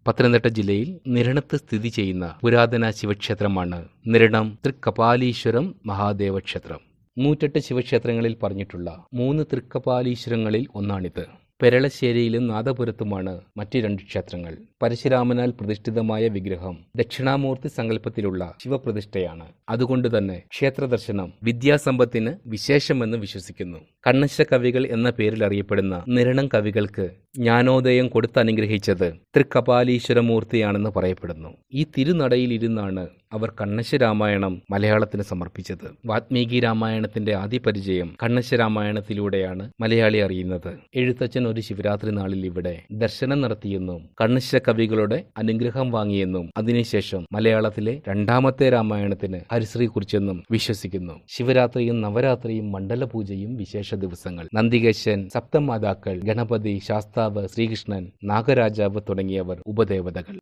പത്തനംതിട്ട ജില്ലയിൽ നിരണത്ത് സ്ഥിതി ചെയ്യുന്ന പുരാതന ശിവക്ഷേത്രമാണ് നിരണം തൃക്കപാലീശ്വരം മഹാദേവ ക്ഷേത്രം. 108 ശിവക്ഷേത്രങ്ങളിൽ പറഞ്ഞിട്ടുള്ള 3 തൃക്കപാലീശ്വരങ്ങളിൽ ഒന്നാണിത്. പെരളശ്ശേരിയിലും നാദപുരത്തുമാണ് മറ്റ് 2 ക്ഷേത്രങ്ങൾ. പരശുരാമനാൽ പ്രതിഷ്ഠിതമായ വിഗ്രഹം ദക്ഷിണാമൂർത്തി സങ്കല്പത്തിലുള്ള ശിവപ്രതിഷ്ഠയാണ്. അതുകൊണ്ട് തന്നെ ക്ഷേത്ര ദർശനം വിദ്യാസമ്പത്തിന് വിശേഷമെന്ന് വിശ്വസിക്കുന്നു. കണ്ണശ്ശ കവികൾ എന്ന പേരിൽ അറിയപ്പെടുന്ന നിരണം കവികൾക്ക് ജ്ഞാനോദയം കൊടുത്തനുഗ്രഹിച്ചത് തൃക്കപാലീശ്വരമൂർത്തിയാണെന്ന് പറയപ്പെടുന്നു. ഈ തിരുനടയിൽ ഇരുന്നാണ് അവർ കണ്ണശ്ശ രാമായണം മലയാളത്തിന് സമർപ്പിച്ചത്. വാത്മീകി രാമായണത്തിന്റെ ആദ്യ പരിചയം കണ്ണശ്ശ രാമായണത്തിലൂടെയാണ് മലയാളി അറിയുന്നത്. എഴുത്തച്ഛൻ ഒരു ശിവരാത്രി നാളിൽ ഇവിടെ ദർശനം നടത്തിയെന്നും കണ്ണശ്ശ കവികളുടെ അനുഗ്രഹം വാങ്ങിയെന്നും അതിനുശേഷം മലയാളത്തിലെ 2ാമത്തെ രാമായണത്തിന് ഹരിശ്രീ കുറിച്ചെന്നും വിശ്വസിക്കുന്നു. ശിവരാത്രിയും നവരാത്രിയും മണ്ഡലപൂജയും വിശേഷ ദിവസങ്ങൾ. നന്ദികേശൻ, സപ്തമാതാക്കൾ, ഗണപതി, ശാസ്താവ്, ശ്രീകൃഷ്ണൻ, നാഗരാജാവ് തുടങ്ങിയവർ ഉപദേവതകൾ.